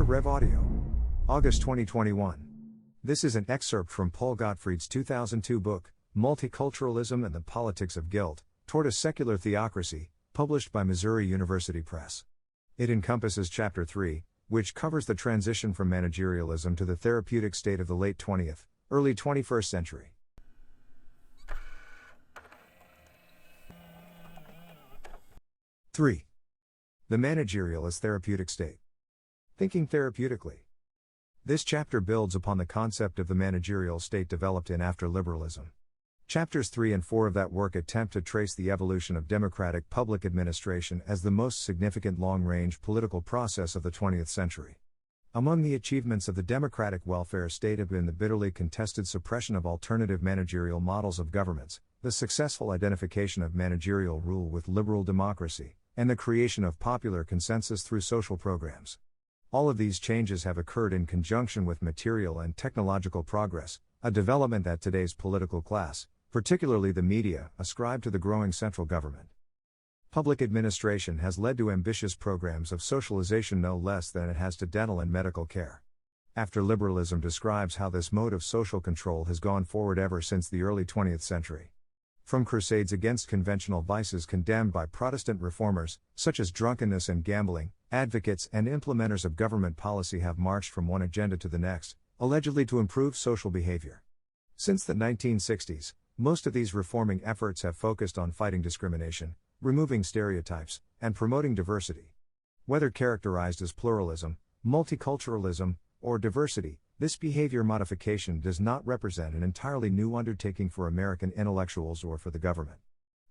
Counter-Rev Audio. August 2021. This is an excerpt from Paul Gottfried's 2002 book, Multiculturalism and the Politics of Guilt, Toward a Secular Theocracy, published by Missouri University Press. It encompasses Chapter 3, which covers the transition from managerialism to the therapeutic state of the late 20th, early 21st century. Three. The managerialist therapeutic state. Thinking therapeutically. This chapter builds upon the concept of the managerial state developed in after liberalism. Chapters 3 and 4 of that work attempt to trace the evolution of democratic public administration as the most significant long-range political process of the 20th century. Among the achievements of the democratic welfare state have been the bitterly contested suppression of alternative managerial models of governments, the successful identification of managerial rule with liberal democracy, and the creation of popular consensus through social programs. All of these changes have occurred in conjunction with material and technological progress, a development that today's political class, particularly the media, ascribe to the growing central government. Public administration has led to ambitious programs of socialization no less than it has to dental and medical care. After liberalism describes how this mode of social control has gone forward ever since the early 20th century. From crusades against conventional vices condemned by Protestant reformers, such as drunkenness and gambling, advocates and implementers of government policy have marched from one agenda to the next, allegedly to improve social behavior. Since the 1960s, most of these reforming efforts have focused on fighting discrimination, removing stereotypes, and promoting diversity. Whether characterized as pluralism, multiculturalism, or diversity, this behavior modification does not represent an entirely new undertaking for American intellectuals or for the government.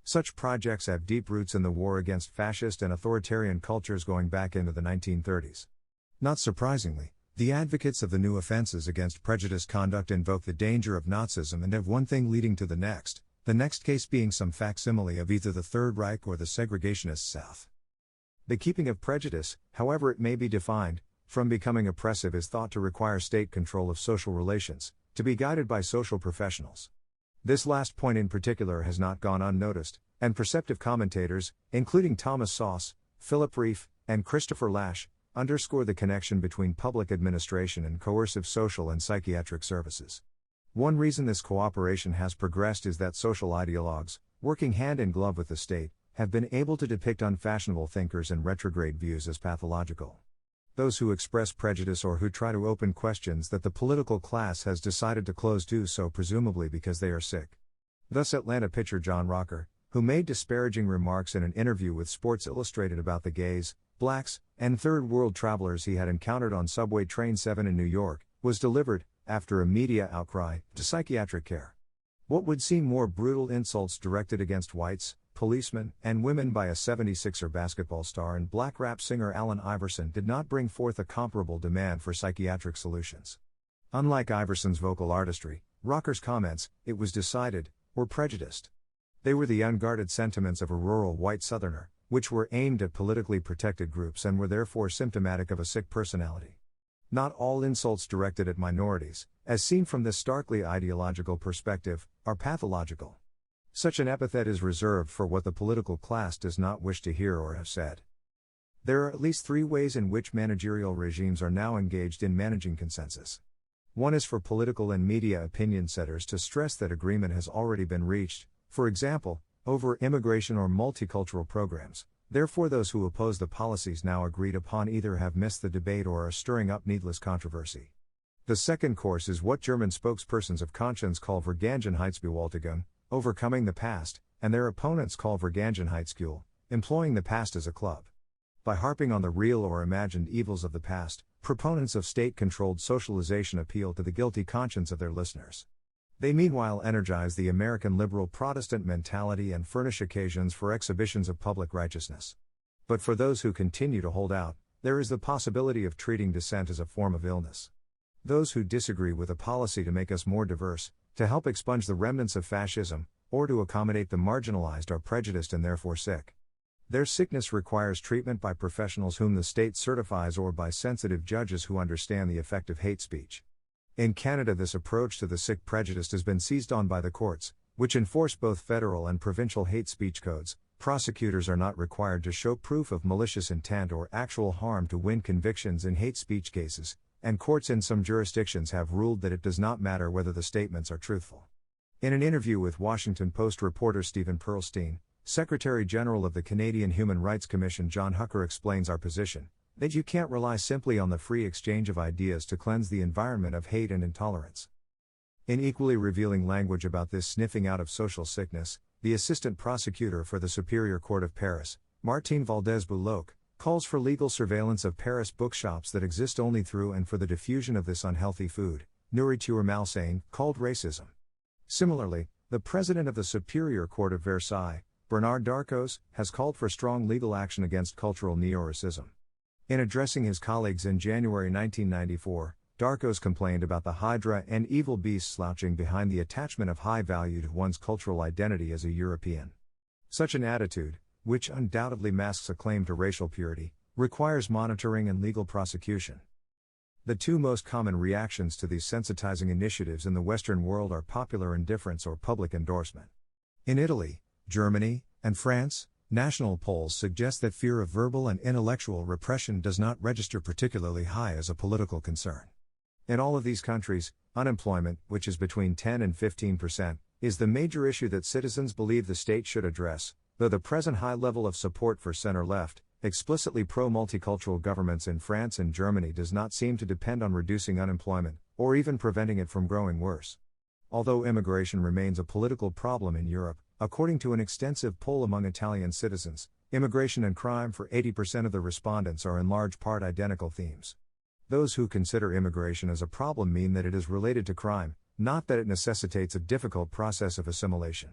Such projects have deep roots in the war against fascist and authoritarian cultures going back into the 1930s. Not surprisingly, the advocates of the new offenses against prejudiced conduct invoke the danger of Nazism and have one thing leading to the next case being some facsimile of either the Third Reich or the segregationist South. The keeping of prejudice, however it may be defined, from becoming oppressive is thought to require state control of social relations, to be guided by social professionals. This last point in particular has not gone unnoticed, and perceptive commentators, including Thomas Sauce, Philip Reif, and Christopher Lasch, underscore the connection between public administration and coercive social and psychiatric services. One reason this cooperation has progressed is that social ideologues, working hand in glove with the state, have been able to depict unfashionable thinkers and retrograde views as pathological. Those who express prejudice or who try to open questions that the political class has decided to close do so presumably because they are sick. Thus Atlanta pitcher John Rocker, who made disparaging remarks in an interview with Sports Illustrated about the gays, blacks, and third world travelers he had encountered on Subway Train 7 in New York, was delivered, after a media outcry, to psychiatric care. What would seem more brutal insults directed against whites, policemen, and women by a 76er basketball star and black rap singer Allen Iverson did not bring forth a comparable demand for psychiatric solutions. Unlike Iverson's vocal artistry, Rocker's comments, it was decided, were prejudiced. They were the unguarded sentiments of a rural white Southerner, which were aimed at politically protected groups and were therefore symptomatic of a sick personality. Not all insults directed at minorities, as seen from this starkly ideological perspective, are pathological. Such an epithet is reserved for what the political class does not wish to hear or have said. There are at least three ways in which managerial regimes are now engaged in managing consensus. One is for political and media opinion setters to stress that agreement has already been reached, for example, over immigration or multicultural programs. Therefore those who oppose the policies now agreed upon either have missed the debate or are stirring up needless controversy. The second course is what German spokespersons of conscience call Vergangenheitsbewältigung, overcoming the past, and their opponents call Vergangenheitskuhl, employing the past as a club. By harping on the real or imagined evils of the past, proponents of state-controlled socialization appeal to the guilty conscience of their listeners. They meanwhile energize the American liberal Protestant mentality and furnish occasions for exhibitions of public righteousness. But for those who continue to hold out, there is the possibility of treating dissent as a form of illness. Those who disagree with a policy to make us more diverse, to help expunge the remnants of fascism, or to accommodate the marginalized are prejudiced and therefore sick. Their sickness requires treatment by professionals whom the state certifies or by sensitive judges who understand the effect of hate speech. In Canada, this approach to the sick prejudice has been seized on by the courts, which enforce both federal and provincial hate speech codes, prosecutors are not required to show proof of malicious intent or actual harm to win convictions in hate speech cases, and courts in some jurisdictions have ruled that it does not matter whether the statements are truthful. In an interview with Washington Post reporter Stephen Pearlstein, Secretary General of the Canadian Human Rights Commission John Hooker explains our position, that you can't rely simply on the free exchange of ideas to cleanse the environment of hate and intolerance. In equally revealing language about this sniffing out of social sickness, the assistant prosecutor for the Superior Court of Paris, Martine Valdez-Bouloc, calls for legal surveillance of Paris bookshops that exist only through and for the diffusion of this unhealthy food, nourriture malsaine, called racism. Similarly, the president of the Superior Court of Versailles, Bernard Darcos, has called for strong legal action against cultural neo-racism. In addressing his colleagues in January 1994, Darcos complained about the hydra and evil beast slouching behind the attachment of high value to one's cultural identity as a European. Such an attitude, which undoubtedly masks a claim to racial purity, requires monitoring and legal prosecution. The two most common reactions to these sensitizing initiatives in the Western world are popular indifference or public endorsement. In Italy, Germany, and France, national polls suggest that fear of verbal and intellectual repression does not register particularly high as a political concern. In all of these countries, unemployment, which is between 10 and 15%, is the major issue that citizens believe the state should address, though the present high level of support for center-left, explicitly pro-multicultural governments in France and Germany does not seem to depend on reducing unemployment, or even preventing it from growing worse. Although immigration remains a political problem in Europe, according to an extensive poll among Italian citizens, immigration and crime for 80% of the respondents are in large part identical themes. Those who consider immigration as a problem mean that it is related to crime, not that it necessitates a difficult process of assimilation.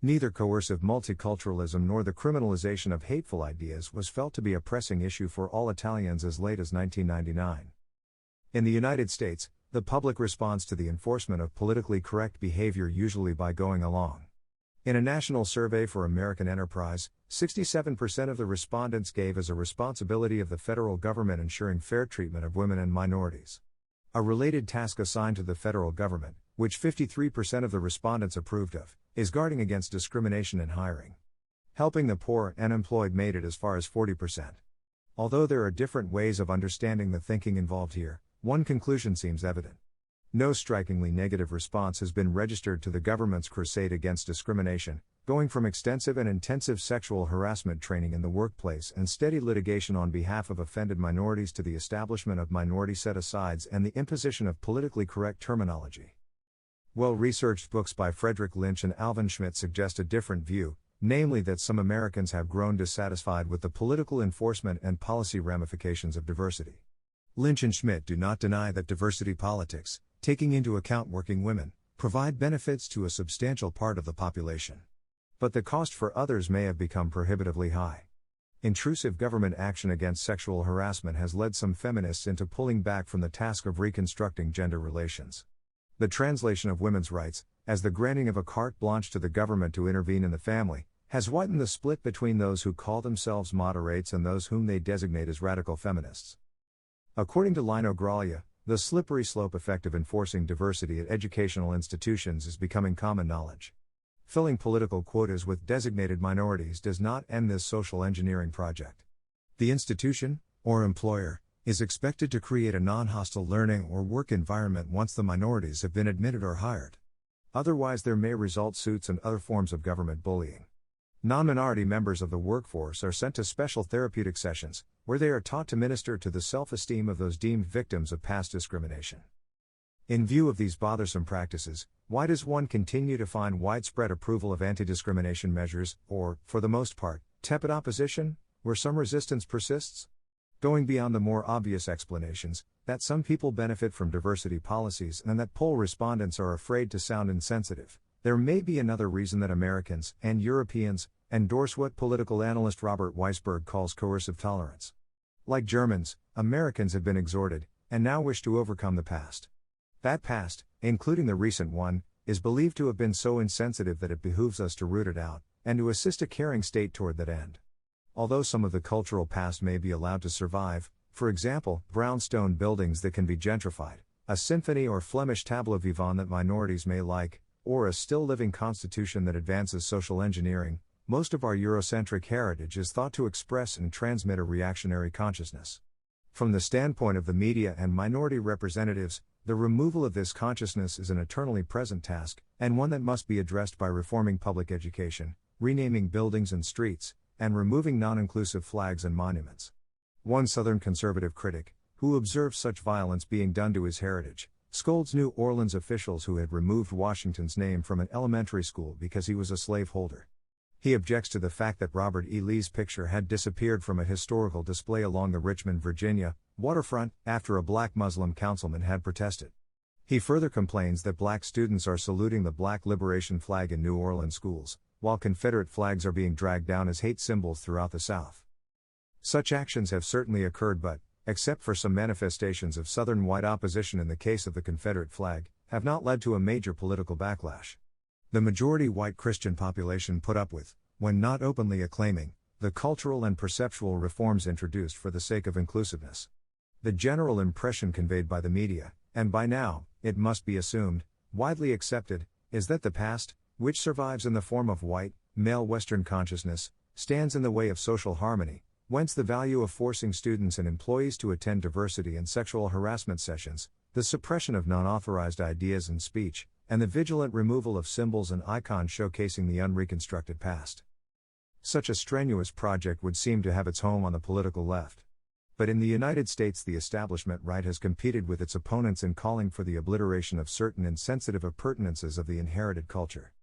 Neither coercive multiculturalism nor the criminalization of hateful ideas was felt to be a pressing issue for all Italians as late as 1999. In the United States, the public responds to the enforcement of politically correct behavior usually by going along. In a national survey for American Enterprise, 67% of the respondents gave as a responsibility of the federal government ensuring fair treatment of women and minorities. A related task assigned to the federal government, which 53% of the respondents approved of, is guarding against discrimination in hiring. Helping the poor and unemployed made it as far as 40%. Although there are different ways of understanding the thinking involved here, one conclusion seems evident. No strikingly negative response has been registered to the government's crusade against discrimination, going from extensive and intensive sexual harassment training in the workplace and steady litigation on behalf of offended minorities to the establishment of minority set-asides and the imposition of politically correct terminology. Well-researched books by Frederick Lynch and Alvin Schmidt suggest a different view, namely that some Americans have grown dissatisfied with the political enforcement and policy ramifications of diversity. Lynch and Schmidt do not deny that diversity politics, taking into account working women, provide benefits to a substantial part of the population. But the cost for others may have become prohibitively high. Intrusive government action against sexual harassment has led some feminists into pulling back from the task of reconstructing gender relations. The translation of women's rights, as the granting of a carte blanche to the government to intervene in the family, has widened the split between those who call themselves moderates and those whom they designate as radical feminists. According to Lino Graglia, the slippery slope effect of enforcing diversity at educational institutions is becoming common knowledge. Filling political quotas with designated minorities does not end this social engineering project. The institution, or employer, is expected to create a non-hostile learning or work environment once the minorities have been admitted or hired. Otherwise there may result suits and other forms of government bullying. Non-minority members of the workforce are sent to special therapeutic sessions, where they are taught to minister to the self-esteem of those deemed victims of past discrimination. In view of these bothersome practices, why does one continue to find widespread approval of anti-discrimination measures, or, for the most part, tepid opposition, where some resistance persists? Going beyond the more obvious explanations, that some people benefit from diversity policies and that poll respondents are afraid to sound insensitive, there may be another reason that Americans, and Europeans, endorse what political analyst Robert Weisberg calls coercive tolerance. Like Germans, Americans have been exhorted, and now wish to overcome the past. That past, including the recent one, is believed to have been so insensitive that it behooves us to root it out, and to assist a caring state toward that end. Although some of the cultural past may be allowed to survive, for example, brownstone buildings that can be gentrified, a symphony or Flemish tableau vivant that minorities may like, or a still-living constitution that advances social engineering, most of our Eurocentric heritage is thought to express and transmit a reactionary consciousness. From the standpoint of the media and minority representatives, the removal of this consciousness is an eternally present task, and one that must be addressed by reforming public education, renaming buildings and streets, and removing non-inclusive flags and monuments. One Southern conservative critic, who observes such violence being done to his heritage, scolds New Orleans officials who had removed Washington's name from an elementary school because he was a slaveholder. He objects to the fact that Robert E. Lee's picture had disappeared from a historical display along the Richmond, Virginia, waterfront after a black Muslim councilman had protested. He further complains that black students are saluting the Black Liberation flag in New Orleans schools, while Confederate flags are being dragged down as hate symbols throughout the South. Such actions have certainly occurred but, except for some manifestations of Southern white opposition in the case of the Confederate flag, have not led to a major political backlash. The majority white Christian population put up with, when not openly acclaiming, the cultural and perceptual reforms introduced for the sake of inclusiveness. The general impression conveyed by the media, and by now, it must be assumed, widely accepted, is that the past, which survives in the form of white, male Western consciousness, stands in the way of social harmony, whence the value of forcing students and employees to attend diversity and sexual harassment sessions, the suppression of non-authorized ideas and speech, and the vigilant removal of symbols and icons showcasing the unreconstructed past. Such a strenuous project would seem to have its home on the political left. But in the United States, the establishment right has competed with its opponents in calling for the obliteration of certain insensitive appurtenances of the inherited culture.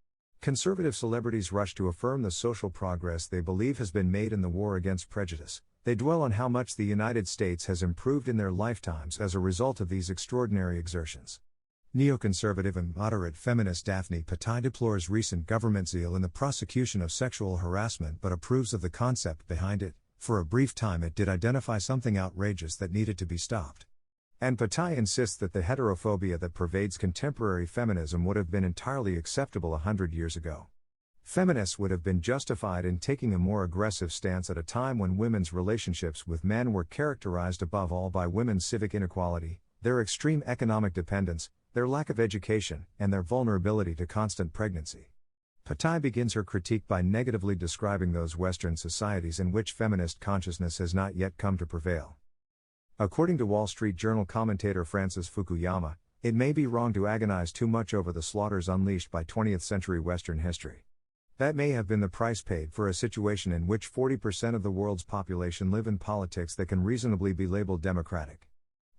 Conservative celebrities rush to affirm the social progress they believe has been made in the war against prejudice. They dwell on how much the United States has improved in their lifetimes as a result of these extraordinary exertions. Neoconservative and moderate feminist Daphne Patai deplores recent government zeal in the prosecution of sexual harassment but approves of the concept behind it. For a brief time it did identify something outrageous that needed to be stopped. And Patai insists that the heterophobia that pervades contemporary feminism would have been entirely acceptable 100 years ago. Feminists would have been justified in taking a more aggressive stance at a time when women's relationships with men were characterized above all by women's civic inequality, their extreme economic dependence, their lack of education, and their vulnerability to constant pregnancy. Patai begins her critique by negatively describing those Western societies in which feminist consciousness has not yet come to prevail. According to Wall Street Journal commentator Francis Fukuyama, it may be wrong to agonize too much over the slaughters unleashed by 20th-century Western history. That may have been the price paid for a situation in which 40% of the world's population live in politics that can reasonably be labeled democratic.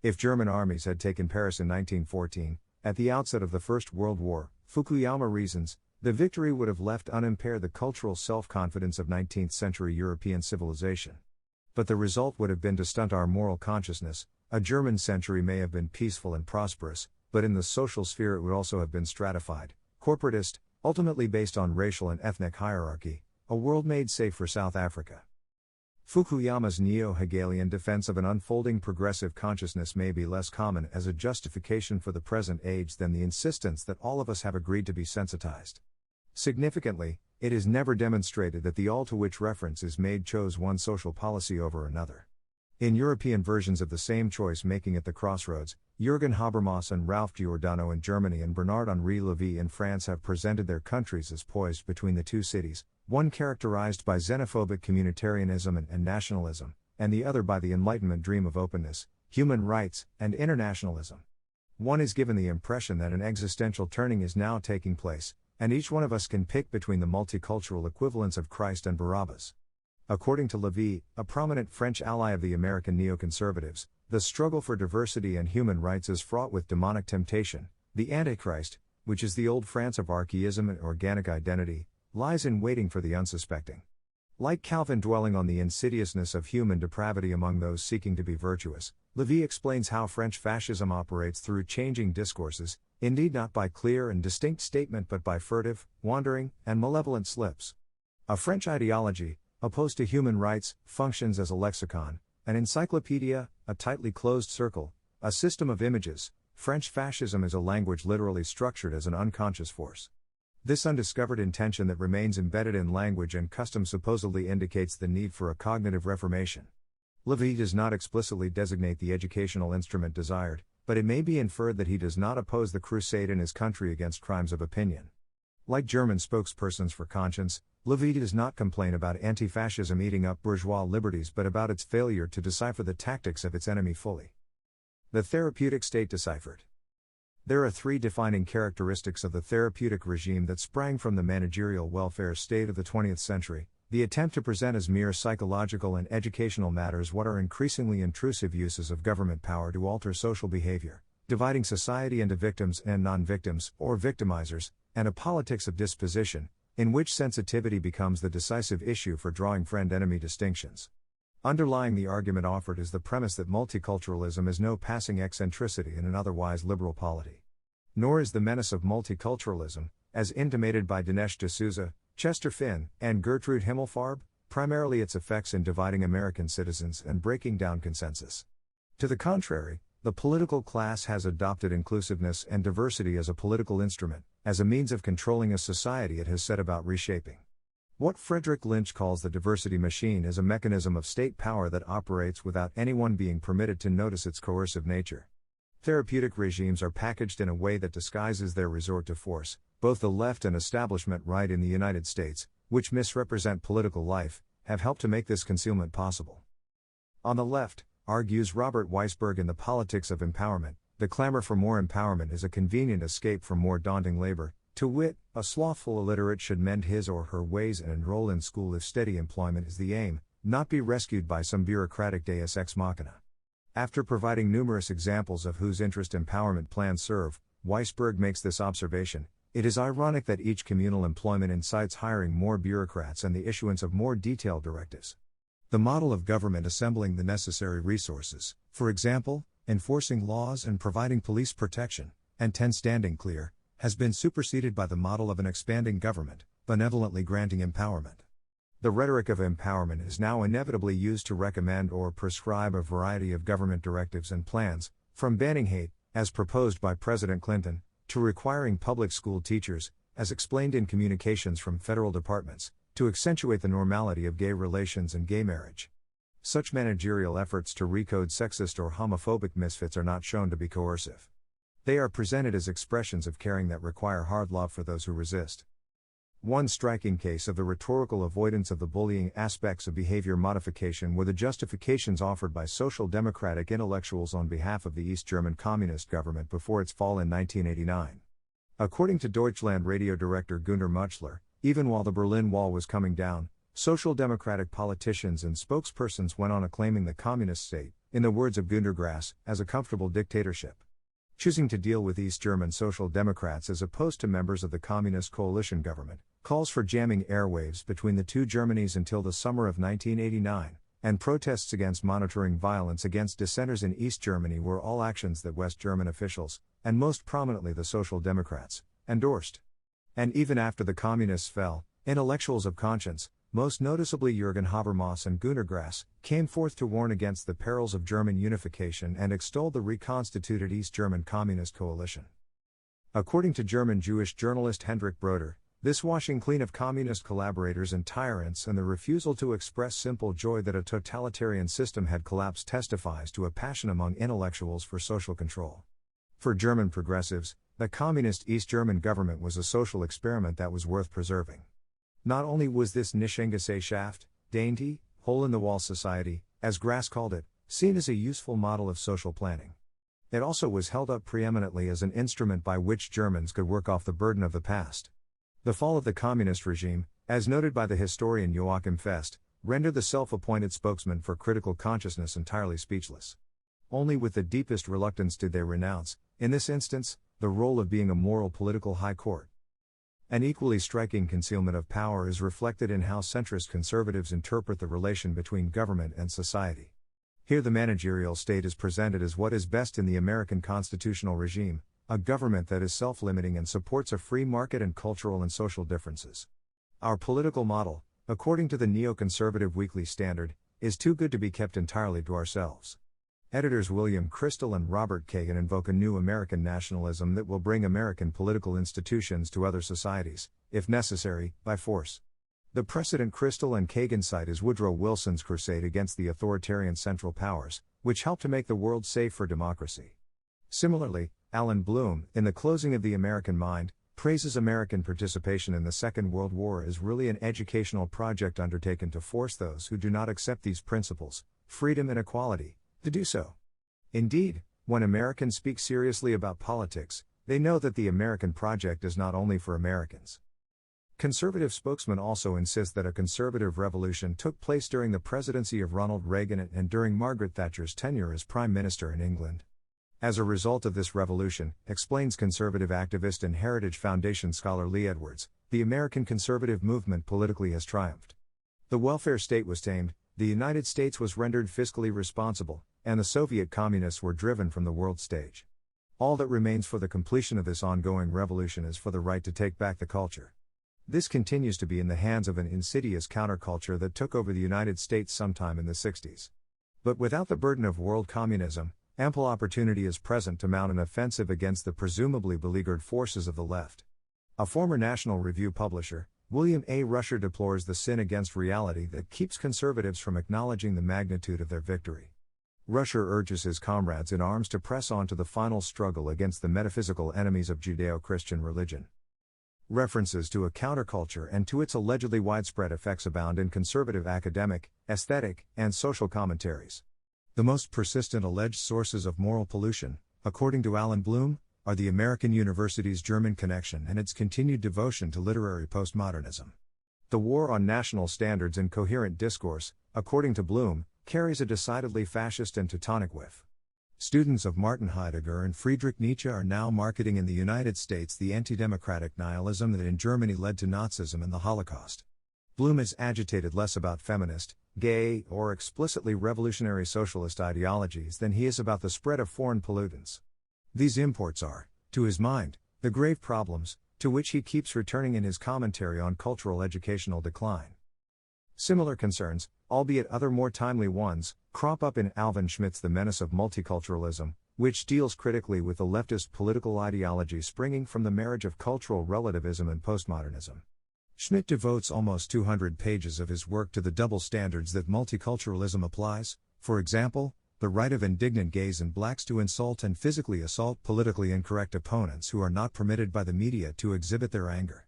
If German armies had taken Paris in 1914, at the outset of the First World War, Fukuyama reasons, the victory would have left unimpaired the cultural self-confidence of 19th-century European civilization. But the result would have been to stunt our moral consciousness. A German century may have been peaceful and prosperous, but in the social sphere it would also have been stratified, corporatist, ultimately based on racial and ethnic hierarchy, a world made safe for South Africa. Fukuyama's neo-Hegelian defense of an unfolding progressive consciousness may be less common as a justification for the present age than the insistence that all of us have agreed to be sensitized. Significantly, it is never demonstrated that the all to which reference is made chose one social policy over another. In European versions of the same choice making at the crossroads, Jürgen Habermas and Ralph Giordano in Germany and Bernard-Henri Lévy in France have presented their countries as poised between the two cities, one characterized by xenophobic communitarianism and nationalism, and the other by the Enlightenment dream of openness, human rights, and internationalism. One is given the impression that an existential turning is now taking place, and each one of us can pick between the multicultural equivalents of Christ and Barabbas. According to Lévy, a prominent French ally of the American neoconservatives, the struggle for diversity and human rights is fraught with demonic temptation. The Antichrist, which is the old France of archaism and organic identity, lies in waiting for the unsuspecting. Like Calvin dwelling on the insidiousness of human depravity among those seeking to be virtuous, Lévy explains how French fascism operates through changing discourses, indeed not by clear and distinct statement but by furtive, wandering, and malevolent slips. A French ideology, opposed to human rights, functions as a lexicon, an encyclopedia, a tightly closed circle, a system of images. French fascism is a language literally structured as an unconscious force. This undiscovered intention that remains embedded in language and custom supposedly indicates the need for a cognitive reformation. Lévy does not explicitly designate the educational instrument desired, but it may be inferred that he does not oppose the crusade in his country against crimes of opinion. Like German spokespersons for conscience, Levy does not complain about anti-fascism eating up bourgeois liberties but about its failure to decipher the tactics of its enemy fully. The therapeutic state deciphered. There are three defining characteristics of the therapeutic regime that sprang from the managerial welfare state of the 20th century: the attempt to present as mere psychological and educational matters what are increasingly intrusive uses of government power to alter social behavior, dividing society into victims and non-victims, or victimizers, and a politics of disposition, in which sensitivity becomes the decisive issue for drawing friend-enemy distinctions. Underlying the argument offered is the premise that multiculturalism is no passing eccentricity in an otherwise liberal polity. Nor is the menace of multiculturalism, as intimated by Dinesh D'Souza, Chester Finn, and Gertrude Himmelfarb, primarily its effects in dividing American citizens and breaking down consensus. To the contrary, the political class has adopted inclusiveness and diversity as a political instrument, as a means of controlling a society it has set about reshaping. What Frederick Lynch calls the diversity machine is a mechanism of state power that operates without anyone being permitted to notice its coercive nature. Therapeutic regimes are packaged in a way that disguises their resort to force. Both the left and establishment right in the United States, which misrepresent political life, have helped to make this concealment possible. On the left, argues Robert Weisberg in The Politics of Empowerment, the clamor for more empowerment is a convenient escape from more daunting labor. To wit, a slothful illiterate should mend his or her ways and enroll in school if steady employment is the aim, not be rescued by some bureaucratic deus ex machina. After providing numerous examples of whose interest empowerment plans serve, Weisberg makes this observation: it is ironic that each communal employment incites hiring more bureaucrats and the issuance of more detailed directives. The model of government assembling the necessary resources, for example, enforcing laws and providing police protection, and standing clear, has been superseded by the model of an expanding government, benevolently granting empowerment. The rhetoric of empowerment is now inevitably used to recommend or prescribe a variety of government directives and plans, from banning hate, as proposed by President Clinton, to requiring public school teachers, as explained in communications from federal departments, to accentuate the normality of gay relations and gay marriage. Such managerial efforts to recode sexist or homophobic misfits are not shown to be coercive. They are presented as expressions of caring that require hard love for those who resist. One striking case of the rhetorical avoidance of the bullying aspects of behavior modification were the justifications offered by social democratic intellectuals on behalf of the East German communist government before its fall in 1989. According to Deutschland radio director Günter Muchler, even while the Berlin Wall was coming down, social democratic politicians and spokespersons went on acclaiming the communist state, in the words of Günter Grass, as a comfortable dictatorship. Choosing to deal with East German social democrats as opposed to members of the communist coalition government, calls for jamming airwaves between the two Germanys until the summer of 1989, and protests against monitoring violence against dissenters in East Germany were all actions that West German officials, and most prominently the Social Democrats, endorsed. And even after the communists fell, intellectuals of conscience, most noticeably Jürgen Habermas and Günter Grass, came forth to warn against the perils of German unification and extol the reconstituted East German Communist coalition. According to German Jewish journalist Hendrik Broder, this washing clean of communist collaborators and tyrants and the refusal to express simple joy that a totalitarian system had collapsed testifies to a passion among intellectuals for social control. For German progressives, the communist East German government was a social experiment that was worth preserving. Not only was this Nichtgesellschaft, dainty, hole-in-the-wall society, as Grass called it, seen as a useful model of social planning. It also was held up preeminently as an instrument by which Germans could work off the burden of the past. The fall of the communist regime, as noted by the historian Joachim Fest, rendered the self-appointed spokesman for critical consciousness entirely speechless. Only with the deepest reluctance did they renounce, in this instance, the role of being a moral political high court. An equally striking concealment of power is reflected in how centrist conservatives interpret the relation between government and society. Here the managerial state is presented as what is best in the American constitutional regime, a government that is self-limiting and supports a free market and cultural and social differences. Our political model, according to the neoconservative Weekly Standard, is too good to be kept entirely to ourselves. Editors William Crystal and Robert Kagan invoke a new American nationalism that will bring American political institutions to other societies, if necessary, by force. The precedent Crystal and Kagan cite is Woodrow Wilson's crusade against the authoritarian Central Powers, which helped to make the world safe for democracy. Similarly, Alan Bloom, in The Closing of the American Mind, praises American participation in the Second World War as really an educational project undertaken to force those who do not accept these principles, freedom and equality, to do so. Indeed, when Americans speak seriously about politics, they know that the American project is not only for Americans. Conservative spokesmen also insist that a conservative revolution took place during the presidency of Ronald Reagan and during Margaret Thatcher's tenure as Prime Minister in England. As a result of this revolution, explains conservative activist and Heritage Foundation scholar Lee Edwards, the American conservative movement politically has triumphed. The welfare state was tamed, the United States was rendered fiscally responsible, and the Soviet communists were driven from the world stage. All that remains for the completion of this ongoing revolution is for the right to take back the culture. This continues to be in the hands of an insidious counterculture that took over the United States sometime in the 60s. But without the burden of world communism, ample opportunity is present to mount an offensive against the presumably beleaguered forces of the left. A former National Review publisher, William A. Rusher, deplores the sin against reality that keeps conservatives from acknowledging the magnitude of their victory. Rusher urges his comrades in arms to press on to the final struggle against the metaphysical enemies of Judeo-Christian religion. References to a counterculture and to its allegedly widespread effects abound in conservative academic, aesthetic, and social commentaries. The most persistent alleged sources of moral pollution, according to Alan Bloom, are the American university's German connection and its continued devotion to literary postmodernism. The war on national standards and coherent discourse, according to Bloom, carries a decidedly fascist and Teutonic whiff. Students of Martin Heidegger and Friedrich Nietzsche are now marketing in the United States the anti-democratic nihilism that in Germany led to Nazism and the Holocaust. Bloom is agitated less about feminist, gay, or explicitly revolutionary socialist ideologies than he is about the spread of foreign pollutants. These imports are, to his mind, the grave problems, to which he keeps returning in his commentary on cultural educational decline. Similar concerns, albeit other more timely ones, crop up in Alvin Schmidt's The Menace of Multiculturalism, which deals critically with the leftist political ideology springing from the marriage of cultural relativism and postmodernism. Schmidt devotes almost 200 pages of his work to the double standards that multiculturalism applies, for example, the right of indignant gays and blacks to insult and physically assault politically incorrect opponents who are not permitted by the media to exhibit their anger.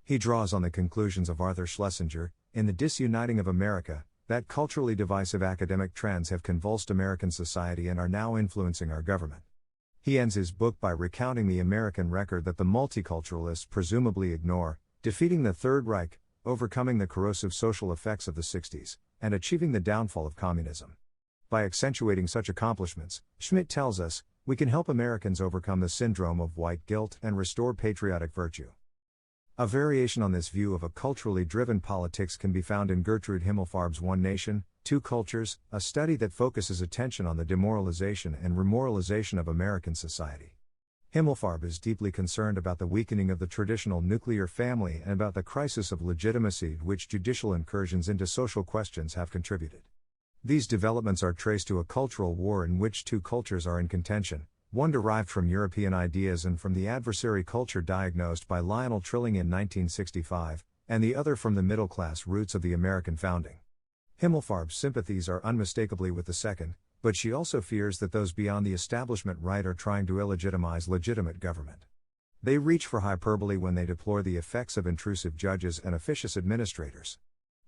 He draws on the conclusions of Arthur Schlesinger, in The Disuniting of America, that culturally divisive academic trends have convulsed American society and are now influencing our government. He ends his book by recounting the American record that the multiculturalists presumably ignore, defeating the Third Reich, overcoming the corrosive social effects of the 60s, and achieving the downfall of communism. By accentuating such accomplishments, Schmidt tells us, we can help Americans overcome the syndrome of white guilt and restore patriotic virtue. A variation on this view of a culturally driven politics can be found in Gertrude Himmelfarb's One Nation, Two Cultures, a study that focuses attention on the demoralization and remoralization of American society. Himmelfarb is deeply concerned about the weakening of the traditional nuclear family and about the crisis of legitimacy to which judicial incursions into social questions have contributed. These developments are traced to a cultural war in which two cultures are in contention, one derived from European ideas and from the adversary culture diagnosed by Lionel Trilling in 1965, and the other from the middle-class roots of the American founding. Himmelfarb's sympathies are unmistakably with the second, but she also fears that those beyond the establishment right are trying to illegitimize legitimate government. They reach for hyperbole when they deplore the effects of intrusive judges and officious administrators.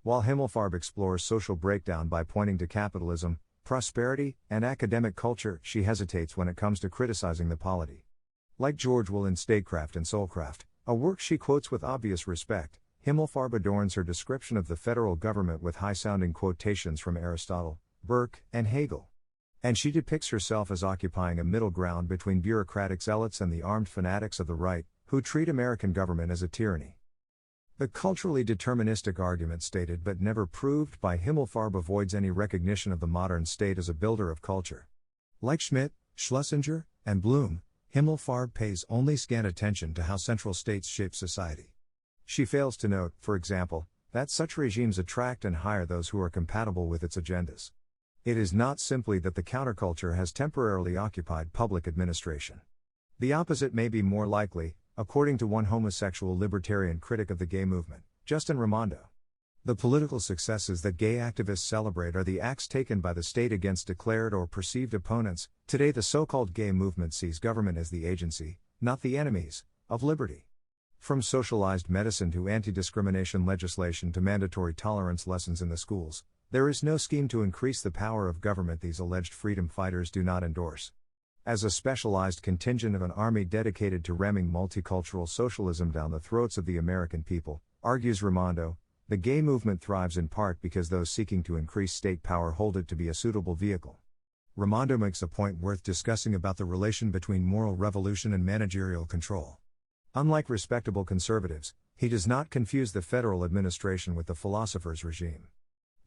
While Himmelfarb explores social breakdown by pointing to capitalism, prosperity, and academic culture, she hesitates when it comes to criticizing the polity. Like George Will in Statecraft and Soulcraft, a work she quotes with obvious respect, Himmelfarb adorns her description of the federal government with high-sounding quotations from Aristotle, Burke, and Hegel. And she depicts herself as occupying a middle ground between bureaucratic zealots and the armed fanatics of the right, who treat American government as a tyranny. The culturally deterministic argument stated but never proved by Himmelfarb avoids any recognition of the modern state as a builder of culture. Like Schmidt, Schlesinger, and Bloom, Himmelfarb pays only scant attention to how central states shape society. She fails to note, for example, that such regimes attract and hire those who are compatible with its agendas. It is not simply that the counterculture has temporarily occupied public administration. The opposite may be more likely, according to one homosexual libertarian critic of the gay movement, Justin Raimondo. The political successes that gay activists celebrate are the acts taken by the state against declared or perceived opponents. Today the so-called gay movement sees government as the agency, not the enemies, of liberty. From socialized medicine to anti-discrimination legislation to mandatory tolerance lessons in the schools, there is no scheme to increase the power of government these alleged freedom fighters do not endorse. As a specialized contingent of an army dedicated to ramming multicultural socialism down the throats of the American people, argues Raimondo, the gay movement thrives in part because those seeking to increase state power hold it to be a suitable vehicle. Raimondo makes a point worth discussing about the relation between moral revolution and managerial control. Unlike respectable conservatives, he does not confuse the federal administration with the philosopher's regime.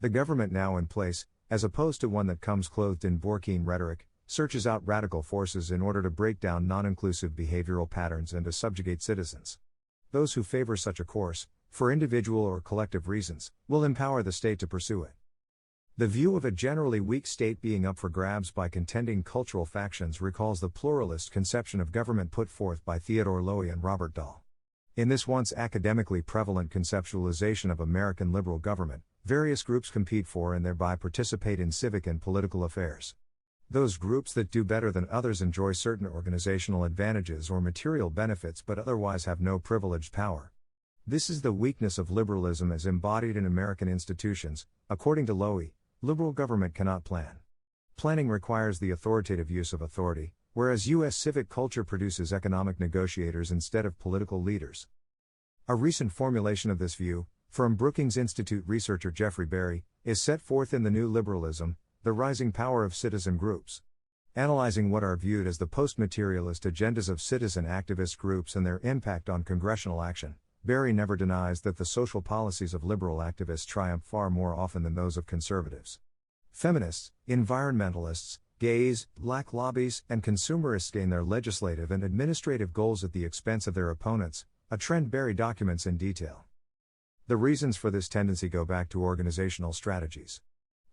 The government now in place, as opposed to one that comes clothed in Borkian rhetoric, searches out radical forces in order to break down non-inclusive behavioral patterns and to subjugate citizens. Those who favor such a course, for individual or collective reasons, will empower the state to pursue it. The view of a generally weak state being up for grabs by contending cultural factions recalls the pluralist conception of government put forth by Theodore Lowy and Robert Dahl. In this once academically prevalent conceptualization of American liberal government, various groups compete for and thereby participate in civic and political affairs. Those groups that do better than others enjoy certain organizational advantages or material benefits but otherwise have no privileged power. This is the weakness of liberalism as embodied in American institutions. According to Lowy, liberal government cannot plan. Planning requires the authoritative use of authority, whereas U.S. civic culture produces economic negotiators instead of political leaders. A recent formulation of this view, from Brookings Institute researcher Jeffrey Berry, is set forth in The New Liberalism, The Rising Power of Citizen Groups. Analyzing what are viewed as the post-materialist agendas of citizen activist groups and their impact on congressional action, Berry never denies that the social policies of liberal activists triumph far more often than those of conservatives. Feminists, environmentalists, gays, black lobbies, and consumerists gain their legislative and administrative goals at the expense of their opponents, a trend Berry documents in detail. The reasons for this tendency go back to organizational strategies.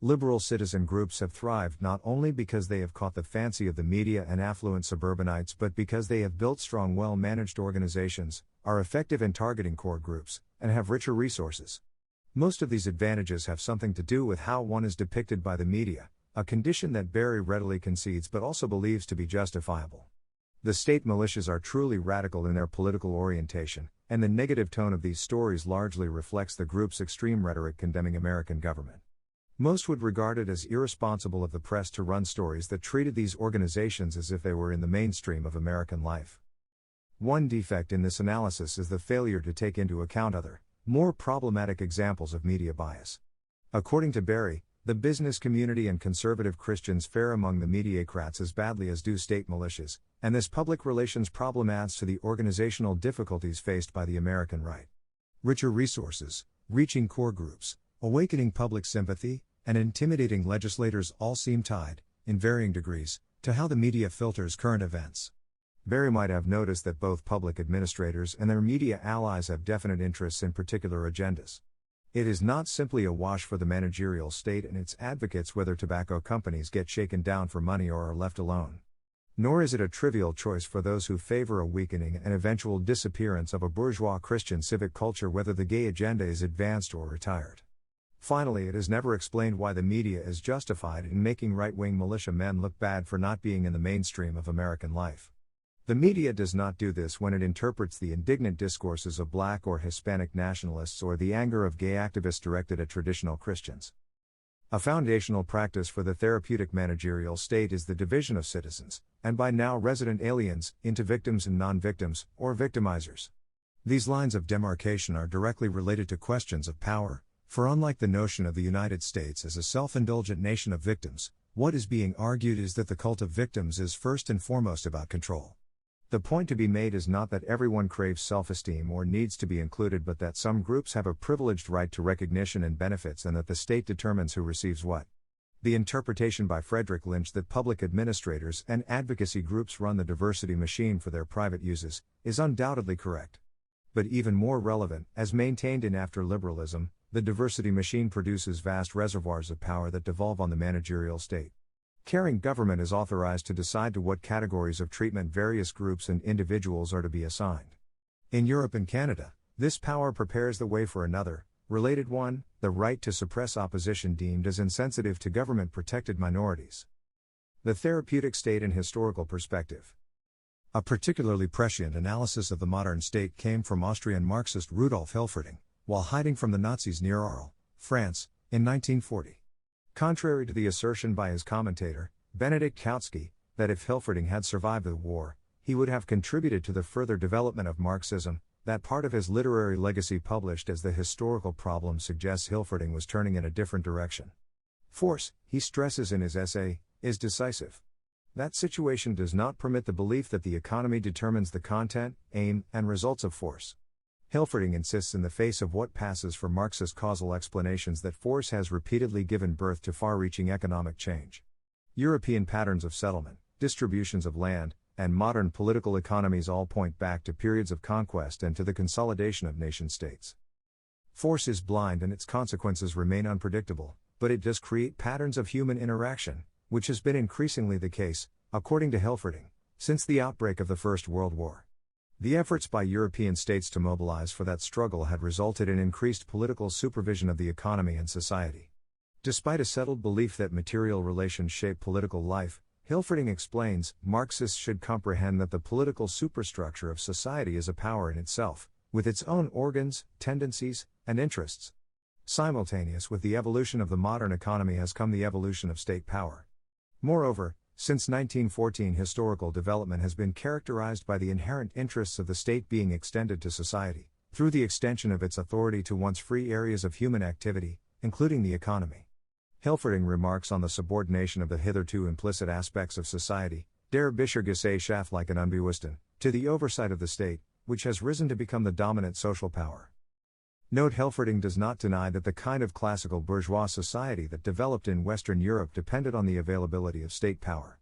Liberal citizen groups have thrived not only because they have caught the fancy of the media and affluent suburbanites but because they have built strong well-managed organizations, are effective in targeting core groups, and have richer resources. Most of these advantages have something to do with how one is depicted by the media, a condition that Berry readily concedes but also believes to be justifiable. The state militias are truly radical in their political orientation, and the negative tone of these stories largely reflects the group's extreme rhetoric condemning American government. Most would regard it as irresponsible of the press to run stories that treated these organizations as if they were in the mainstream of American life. One defect in this analysis is the failure to take into account other, more problematic examples of media bias. According to Berry, the business community and conservative Christians fare among the mediacrats as badly as do state militias, and this public relations problem adds to the organizational difficulties faced by the American right. Richer resources, reaching core groups, awakening public sympathy, and intimidating legislators all seem tied, in varying degrees, to how the media filters current events. Berry might have noticed that both public administrators and their media allies have definite interests in particular agendas. It is not simply a wash for the managerial state and its advocates whether tobacco companies get shaken down for money or are left alone. Nor is it a trivial choice for those who favor a weakening and eventual disappearance of a bourgeois Christian civic culture whether the gay agenda is advanced or retired. Finally, it is never explained why the media is justified in making right-wing militia men look bad for not being in the mainstream of American life. The media does not do this when it interprets the indignant discourses of black or Hispanic nationalists or the anger of gay activists directed at traditional Christians. A foundational practice for the therapeutic managerial state is the division of citizens, and by now resident aliens, into victims and non-victims, or victimizers. These lines of demarcation are directly related to questions of power, for unlike the notion of the United States as a self-indulgent nation of victims, what is being argued is that the cult of victims is first and foremost about control. The point to be made is not that everyone craves self-esteem or needs to be included but that some groups have a privileged right to recognition and benefits and that the state determines who receives what. The interpretation by Frederick Lynch that public administrators and advocacy groups run the diversity machine for their private uses is undoubtedly correct. But even more relevant, as maintained in After Liberalism, the diversity machine produces vast reservoirs of power that devolve on the managerial state. Caring government is authorized to decide to what categories of treatment various groups and individuals are to be assigned. In Europe and Canada, this power prepares the way for another, related one, the right to suppress opposition deemed as insensitive to government-protected minorities. The therapeutic state in historical perspective. A particularly prescient analysis of the modern state came from Austrian Marxist Rudolf Hilferding, while hiding from the Nazis near Arles, France, in 1940. Contrary to the assertion by his commentator, Benedict Kautsky, that if Hilferding had survived the war, he would have contributed to the further development of Marxism, that part of his literary legacy published as The Historical Problem suggests Hilferding was turning in a different direction. Force, he stresses in his essay, is decisive. That situation does not permit the belief that the economy determines the content, aim, and results of force. Hilferding insists in the face of what passes for Marxist causal explanations that force has repeatedly given birth to far-reaching economic change. European patterns of settlement, distributions of land, and modern political economies all point back to periods of conquest and to the consolidation of nation-states. Force is blind and its consequences remain unpredictable, but it does create patterns of human interaction, which has been increasingly the case, according to Hilferding, since the outbreak of the First World War. The efforts by European states to mobilize for that struggle had resulted in increased political supervision of the economy and society. Despite a settled belief that material relations shape political life, Hilferding explains, Marxists should comprehend that the political superstructure of society is a power in itself, with its own organs, tendencies, and interests. Simultaneous with the evolution of the modern economy has come the evolution of state power. Moreover, since 1914 historical development has been characterized by the inherent interests of the state being extended to society, through the extension of its authority to once free areas of human activity, including the economy. Hilferding remarks on the subordination of the hitherto implicit aspects of society, der Bischergesellschaft like an Unbewussten, to the oversight of the state, which has risen to become the dominant social power. Note Hilferding does not deny that the kind of classical bourgeois society that developed in Western Europe depended on the availability of state power.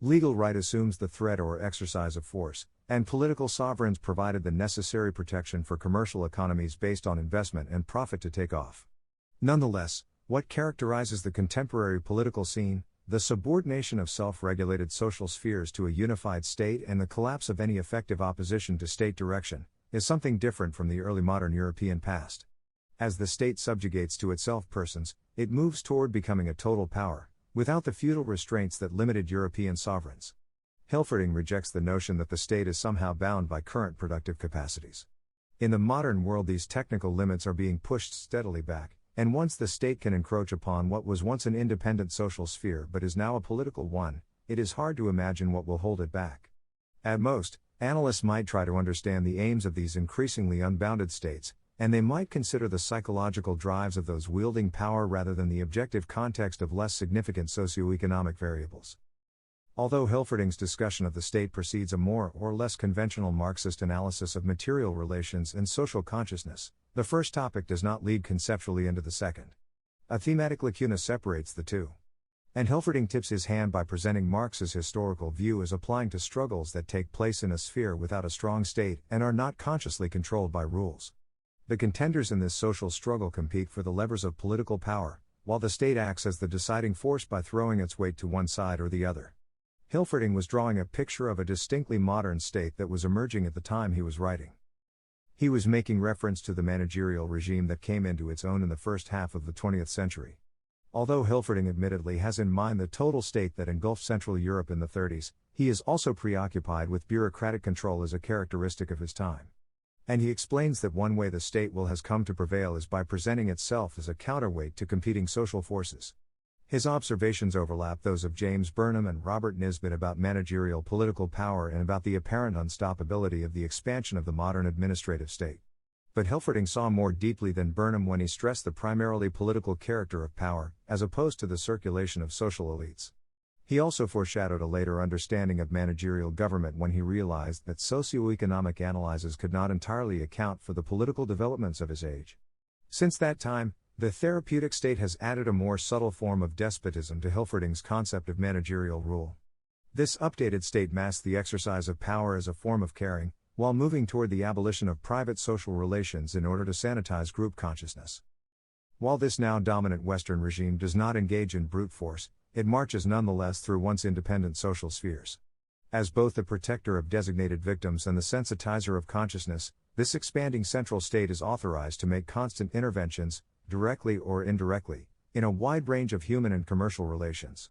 Legal right assumes the threat or exercise of force, and political sovereigns provided the necessary protection for commercial economies based on investment and profit to take off. Nonetheless, what characterizes the contemporary political scene, the subordination of self-regulated social spheres to a unified state and the collapse of any effective opposition to state direction, is something different from the early modern European past. As the state subjugates to itself persons, it moves toward becoming a total power, without the feudal restraints that limited European sovereigns. Hilferding rejects the notion that the state is somehow bound by current productive capacities. In the modern world, these technical limits are being pushed steadily back, and once the state can encroach upon what was once an independent social sphere but is now a political one, it is hard to imagine what will hold it back. At most, analysts might try to understand the aims of these increasingly unbounded states, and they might consider the psychological drives of those wielding power rather than the objective context of less significant socioeconomic variables. Although Hilferding's discussion of the state precedes a more or less conventional Marxist analysis of material relations and social consciousness, the first topic does not lead conceptually into the second. A thematic lacuna separates the two. And Hilferding tips his hand by presenting Marx's historical view as applying to struggles that take place in a sphere without a strong state and are not consciously controlled by rules. The contenders in this social struggle compete for the levers of political power, while the state acts as the deciding force by throwing its weight to one side or the other. Hilferding was drawing a picture of a distinctly modern state that was emerging at the time he was writing. He was making reference to the managerial regime that came into its own in the first half of the 20th century. Although Hilferding admittedly has in mind the total state that engulfed Central Europe in the 30s, he is also preoccupied with bureaucratic control as a characteristic of his time. And he explains that one way the state will has come to prevail is by presenting itself as a counterweight to competing social forces. His observations overlap those of James Burnham and Robert Nisbet about managerial political power and about the apparent unstoppability of the expansion of the modern administrative state. But Hilferding saw more deeply than Burnham when he stressed the primarily political character of power, as opposed to the circulation of social elites. He also foreshadowed a later understanding of managerial government when he realized that socioeconomic analyses could not entirely account for the political developments of his age. Since that time, the therapeutic state has added a more subtle form of despotism to Hilferding's concept of managerial rule. This updated state masks the exercise of power as a form of caring, while moving toward the abolition of private social relations in order to sanitize group consciousness. While this now dominant Western regime does not engage in brute force, it marches nonetheless through once independent social spheres. As both the protector of designated victims and the sensitizer of consciousness, this expanding central state is authorized to make constant interventions, directly or indirectly, in a wide range of human and commercial relations.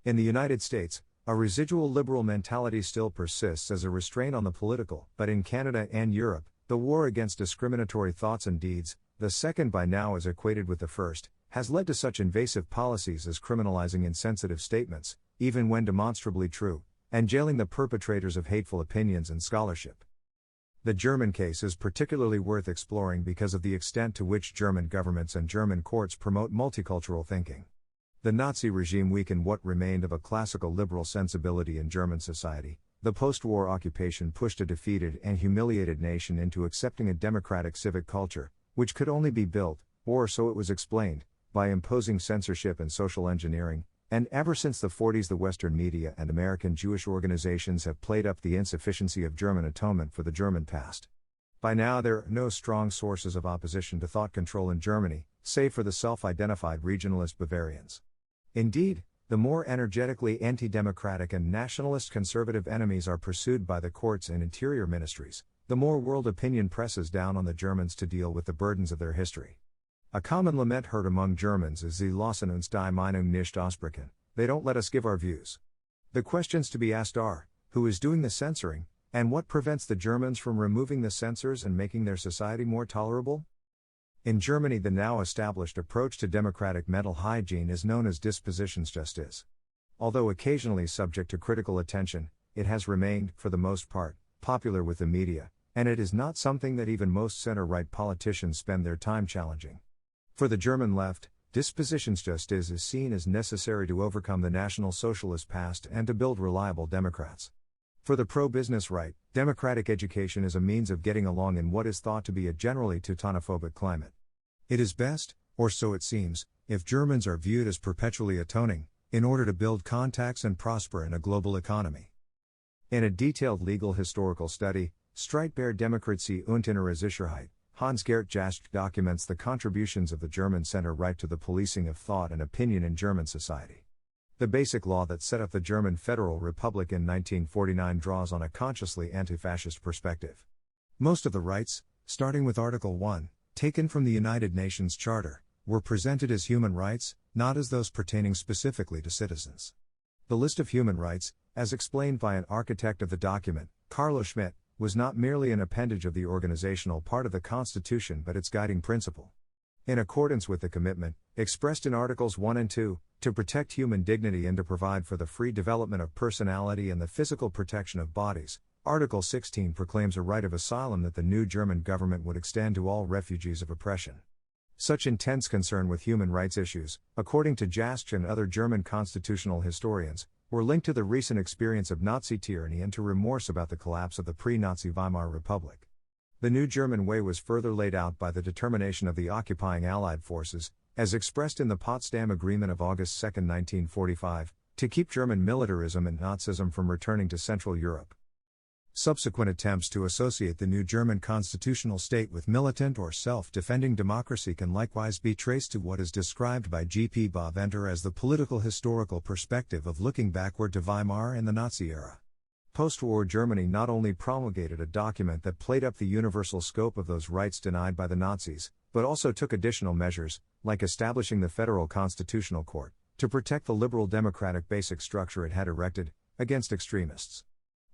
In the United States, A residual liberal mentality still persists as a restraint on the political, but in Canada and Europe, the war against discriminatory thoughts and deeds, the second by now is equated with the first, has led to such invasive policies as criminalizing insensitive statements, even when demonstrably true, and jailing the perpetrators of hateful opinions and scholarship. The German case is particularly worth exploring because of the extent to which German governments and German courts promote multicultural thinking. The Nazi regime weakened what remained of a classical liberal sensibility in German society. The post-war occupation pushed a defeated and humiliated nation into accepting a democratic civic culture, which could only be built, or so it was explained, by imposing censorship and social engineering, and ever since the 40s the Western media and American Jewish organizations have played up the insufficiency of German atonement for the German past. By now there are no strong sources of opposition to thought control in Germany, save for the self-identified regionalist Bavarians. Indeed, the more energetically anti-democratic and nationalist conservative enemies are pursued by the courts and interior ministries, the more world opinion presses down on the Germans to deal with the burdens of their history. A common lament heard among Germans is "Sie lassen uns die Meinung nicht aussprechen," they don't let us give our views. The questions to be asked are, who is doing the censoring, and what prevents the Germans from removing the censors and making their society more tolerable? In Germany, the now established approach to democratic mental hygiene is known as Dispositionsjustiz. Although occasionally subject to critical attention, it has remained, for the most part, popular with the media, and it is not something that even most center-right politicians spend their time challenging. For the German left, Dispositionsjustiz is seen as necessary to overcome the National Socialist past and to build reliable Democrats. For the pro-business right, democratic education is a means of getting along in what is thought to be a generally Teutonophobic climate. It is best, or so it seems, if Germans are viewed as perpetually atoning, in order to build contacts and prosper in a global economy. In a detailed legal historical study, Streitbare Demokratie und innere Sicherheit, Hans-Gert Jaschke documents the contributions of the German center-right to the policing of thought and opinion in German society. The basic law that set up the German Federal Republic in 1949 draws on a consciously anti-fascist perspective. Most of the rights, starting with Article 1, taken from the United Nations Charter, were presented as human rights, not as those pertaining specifically to citizens. The list of human rights, as explained by an architect of the document, Carlo Schmitt, was not merely an appendage of the organizational part of the Constitution but its guiding principle. In accordance with the commitment, expressed in Articles 1 and 2, to protect human dignity and to provide for the free development of personality and the physical protection of bodies, Article 16 proclaims a right of asylum that the new German government would extend to all refugees of oppression. Such intense concern with human rights issues, according to Jaschke and other German constitutional historians, were linked to the recent experience of Nazi tyranny and to remorse about the collapse of the pre-Nazi Weimar Republic. The new German way was further laid out by the determination of the occupying Allied forces, as expressed in the Potsdam Agreement of August 2, 1945, to keep German militarism and Nazism from returning to Central Europe. Subsequent attempts to associate the new German constitutional state with militant or self-defending democracy can likewise be traced to what is described by G.P. Baventer as the political historical perspective of looking backward to Weimar and the Nazi era. Post-war Germany not only promulgated a document that played up the universal scope of those rights denied by the Nazis, but also took additional measures, like establishing the Federal Constitutional Court, to protect the liberal democratic basic structure it had erected, against extremists.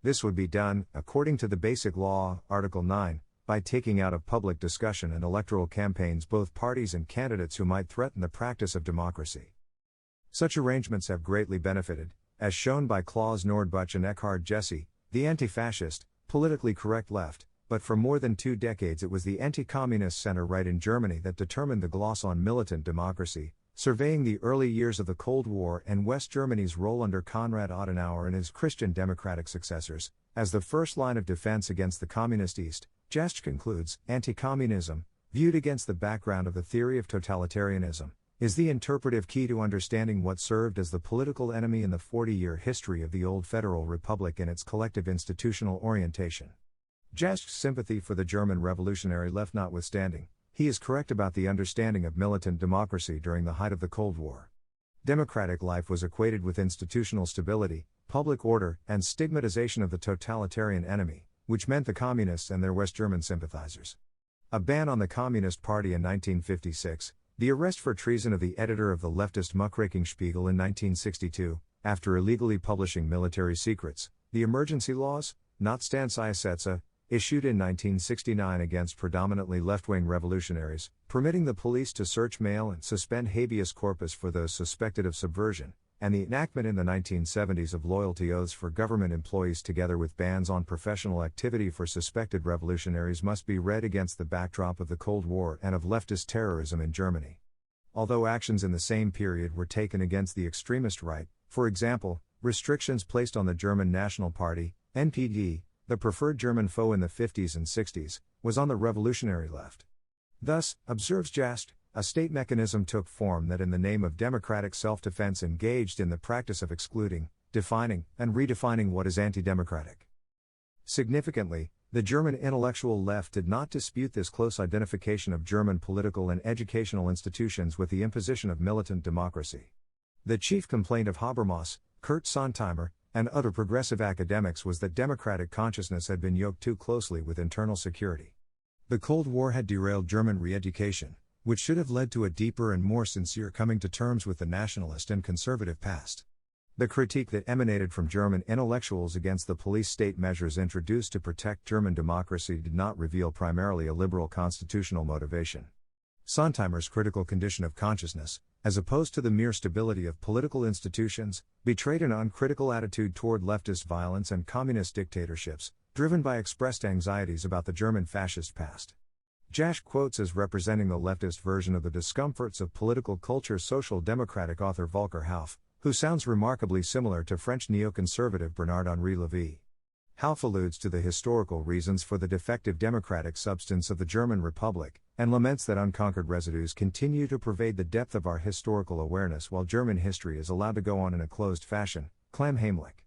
This would be done, according to the Basic Law, Article 9, by taking out of public discussion and electoral campaigns both parties and candidates who might threaten the practice of democracy. Such arrangements have greatly benefited, as shown by Klaus Nordbuch and Eckhard Jesse, the anti-fascist, politically correct left, but for more than 2 decades it was the anti-communist center-right in Germany that determined the gloss on militant democracy, surveying the early years of the Cold War and West Germany's role under Konrad Adenauer and his Christian democratic successors, as the first line of defense against the Communist East. Jaschke concludes, anti-communism, viewed against the background of the theory of totalitarianism, is the interpretive key to understanding what served as the political enemy in the 40-year history of the old Federal Republic and its collective institutional orientation. Jaschke's sympathy for the German revolutionary left notwithstanding, he is correct about the understanding of militant democracy during the height of the Cold War. Democratic life was equated with institutional stability, public order, and stigmatization of the totalitarian enemy, which meant the communists and their West German sympathizers. A ban on the Communist Party in 1956, the arrest for treason of the editor of the leftist muckraking Spiegel in 1962, after illegally publishing military secrets, the emergency laws, Notstandsätze, issued in 1969 against predominantly left-wing revolutionaries, permitting the police to search mail and suspend habeas corpus for those suspected of subversion, and the enactment in the 1970s of loyalty oaths for government employees together with bans on professional activity for suspected revolutionaries must be read against the backdrop of the Cold War and of leftist terrorism in Germany. Although actions in the same period were taken against the extremist right, for example, restrictions placed on the German National Party, NPD, the preferred German foe in the 50s and 60s, was on the revolutionary left. Thus, observes Jast, a state mechanism took form that in the name of democratic self-defense engaged in the practice of excluding, defining, and redefining what is anti-democratic. Significantly, the German intellectual left did not dispute this close identification of German political and educational institutions with the imposition of militant democracy. The chief complaint of Habermas, Kurt Sontheimer, and other progressive academics was that democratic consciousness had been yoked too closely with internal security. The Cold War had derailed German re-education, which should have led to a deeper and more sincere coming to terms with the nationalist and conservative past. The critique that emanated from German intellectuals against the police state measures introduced to protect German democracy did not reveal primarily a liberal constitutional motivation. Sontheimer's critical condition of consciousness, as opposed to the mere stability of political institutions, betrayed an uncritical attitude toward leftist violence and communist dictatorships, driven by expressed anxieties about the German fascist past. Jasch quotes as representing the leftist version of the discomforts of political culture social democratic author Volker Hauff, who sounds remarkably similar to French neoconservative Bernard-Henri Lévy. Hauff alludes to the historical reasons for the defective democratic substance of the German Republic, and laments that unconquered residues continue to pervade the depth of our historical awareness while German history is allowed to go on in a closed fashion, Klamm-Heimlich.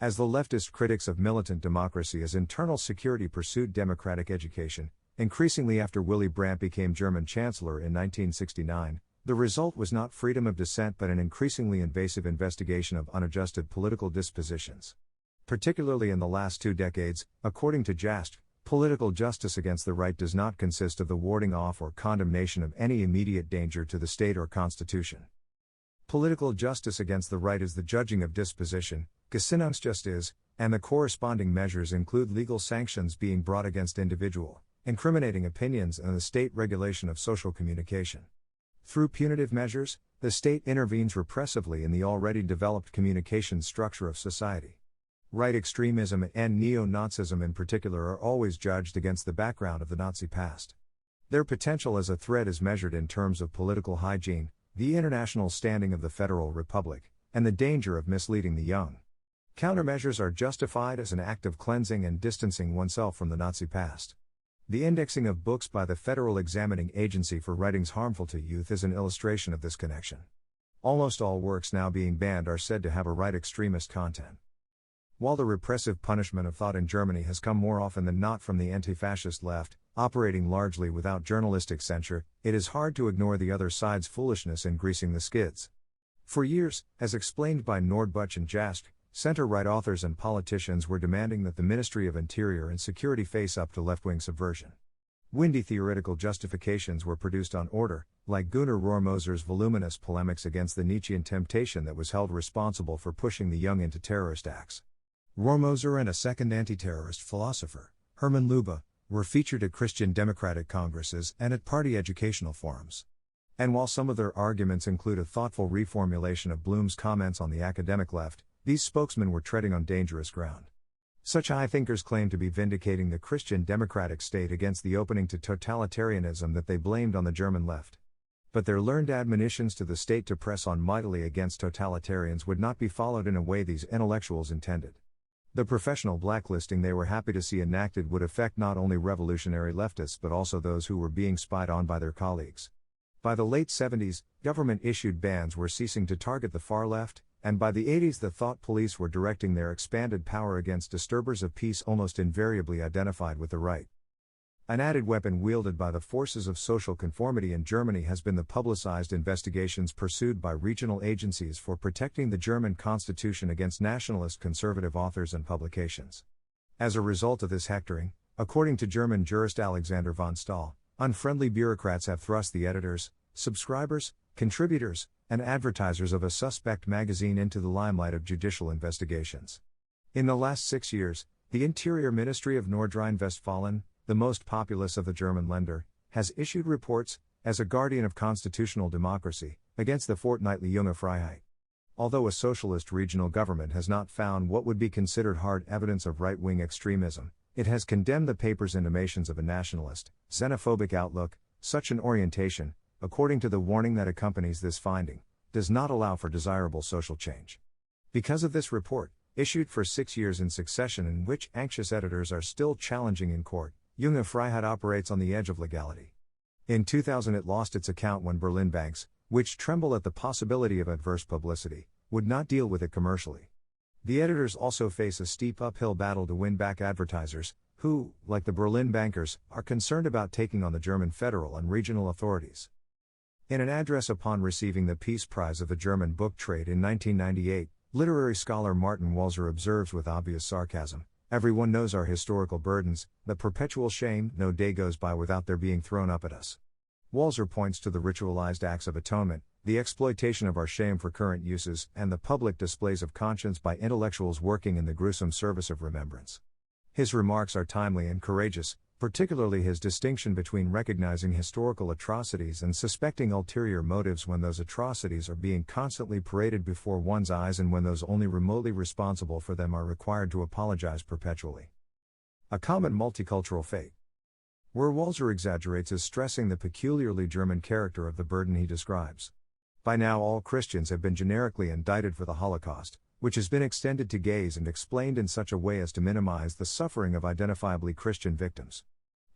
As the leftist critics of militant democracy as internal security pursued democratic education, increasingly after Willy Brandt became German Chancellor in 1969, the result was not freedom of dissent but an increasingly invasive investigation of unadjusted political dispositions. Particularly in the last 2 decades, according to Jast, political justice against the right does not consist of the warding off or condemnation of any immediate danger to the state or constitution. Political justice against the right is the judging of disposition, Gesinnungsjustiz, and the corresponding measures include legal sanctions being brought against individual, incriminating opinions and the state regulation of social communication. Through punitive measures, the state intervenes repressively in the already developed communication structure of society. Right extremism and neo-Nazism in particular are always judged against the background of the Nazi past. Their potential as a threat is measured in terms of political hygiene, the international standing of the Federal Republic, and the danger of misleading the young. Countermeasures are justified as an act of cleansing and distancing oneself from the Nazi past. The indexing of books by the Federal Examining Agency for writings harmful to youth is an illustration of this connection. Almost all works now being banned are said to have a right extremist content. While the repressive punishment of thought in Germany has come more often than not from the anti-fascist left, operating largely without journalistic censure, it is hard to ignore the other side's foolishness in greasing the skids. For years, as explained by Nordbuch and Jast, center-right authors and politicians were demanding that the Ministry of Interior and Security face up to left-wing subversion. Windy theoretical justifications were produced on order, like Gunnar Rohrmoser's voluminous polemics against the Nietzschean temptation that was held responsible for pushing the young into terrorist acts. Rohrmoser and a second anti-terrorist philosopher, Hermann Lube, were featured at Christian Democratic congresses and at party educational forums. And while some of their arguments include a thoughtful reformulation of Bloom's comments on the academic left, these spokesmen were treading on dangerous ground. Such high thinkers claimed to be vindicating the Christian democratic state against the opening to totalitarianism that they blamed on the German left. But their learned admonitions to the state to press on mightily against totalitarians would not be followed in a way these intellectuals intended. The professional blacklisting they were happy to see enacted would affect not only revolutionary leftists but also those who were being spied on by their colleagues. By the late 70s, government-issued bans were ceasing to target the far left, and by the 80s the thought police were directing their expanded power against disturbers of peace almost invariably identified with the right. An added weapon wielded by the forces of social conformity in Germany has been the publicized investigations pursued by regional agencies for protecting the German constitution against nationalist conservative authors and publications. As a result of this hectoring, according to German jurist Alexander von Stahl, unfriendly bureaucrats have thrust the editors, subscribers, contributors, and advertisers of a suspect magazine into the limelight of judicial investigations. In the last 6 years, the Interior Ministry of Nordrhein-Westfalen, the most populous of the German Länder, has issued reports, as a guardian of constitutional democracy, against the fortnightly Junge Freiheit. Although a socialist regional government has not found what would be considered hard evidence of right-wing extremism, it has condemned the paper's intimations of a nationalist, xenophobic outlook. Such an orientation, according to the warning that accompanies this finding, does not allow for desirable social change. Because of this report, issued for 6 years in succession in which anxious editors are still challenging in court, Junge Freiheit operates on the edge of legality. In 2000 it lost its account when Berlin banks, which tremble at the possibility of adverse publicity, would not deal with it commercially. The editors also face a steep uphill battle to win back advertisers, who, like the Berlin bankers, are concerned about taking on the German federal and regional authorities. In an address upon receiving the Peace Prize of the German book trade in 1998, literary scholar Martin Walser observes with obvious sarcasm, "Everyone knows our historical burdens, the perpetual shame, no day goes by without their being thrown up at us." Walser points to the ritualized acts of atonement, the exploitation of our shame for current uses, and the public displays of conscience by intellectuals working in the gruesome service of remembrance. His remarks are timely and courageous, particularly his distinction between recognizing historical atrocities and suspecting ulterior motives when those atrocities are being constantly paraded before one's eyes and when those only remotely responsible for them are required to apologize perpetually. A common multicultural fate. Where Walser exaggerates is stressing the peculiarly German character of the burden he describes. By now all Christians have been generically indicted for the Holocaust, which has been extended to gays and explained in such a way as to minimize the suffering of identifiably Christian victims.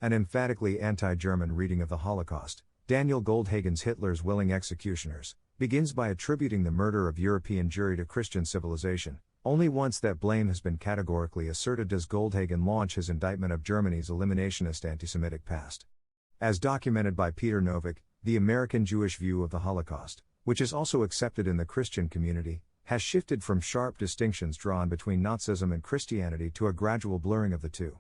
An emphatically anti-German reading of the Holocaust, Daniel Goldhagen's Hitler's Willing Executioners, begins by attributing the murder of European Jewry to Christian civilization. Only once that blame has been categorically asserted does Goldhagen launch his indictment of Germany's eliminationist anti-Semitic past. As documented by Peter Novick, the American Jewish view of the Holocaust, which is also accepted in the Christian community, has shifted from sharp distinctions drawn between Nazism and Christianity to a gradual blurring of the two.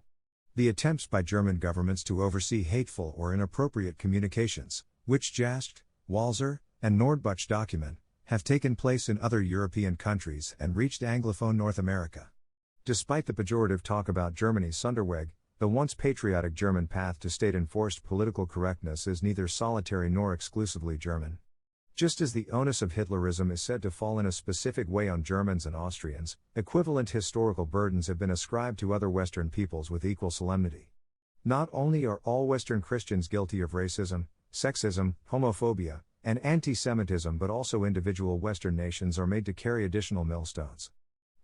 The attempts by German governments to oversee hateful or inappropriate communications, which Jast, Walser, and Nordbuch document, have taken place in other European countries and reached Anglophone North America. Despite the pejorative talk about Germany's Sonderweg, the once patriotic German path to state-enforced political correctness is neither solitary nor exclusively German. Just as the onus of Hitlerism is said to fall in a specific way on Germans and Austrians, equivalent historical burdens have been ascribed to other Western peoples with equal solemnity. Not only are all Western Christians guilty of racism, sexism, homophobia, and anti-Semitism, but also individual Western nations are made to carry additional millstones.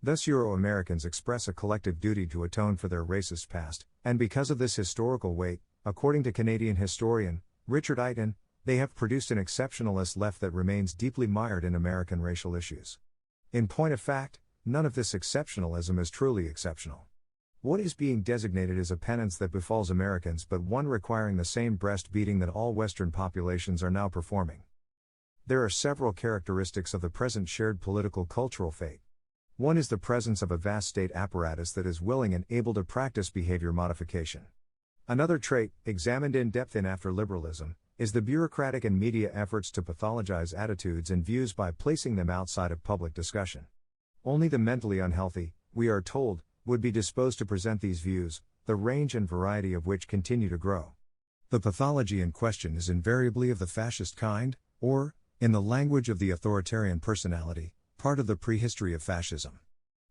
Thus Euro-Americans express a collective duty to atone for their racist past, and because of this historical weight, according to Canadian historian Richard Eiton, they have produced an exceptionalist left that remains deeply mired in American racial issues. In point of fact, none of this exceptionalism is truly exceptional. What is being designated is a penance that befalls Americans, but one requiring the same breast beating that all Western populations are now performing. There are several characteristics of the present shared political cultural fate. One is the presence of a vast state apparatus that is willing and able to practice behavior modification. Another trait, examined in depth in After Liberalism, is the bureaucratic and media efforts to pathologize attitudes and views by placing them outside of public discussion. Only the mentally unhealthy, we are told, would be disposed to present these views, the range and variety of which continue to grow. The pathology in question is invariably of the fascist kind, or, in the language of the authoritarian personality, part of the prehistory of fascism.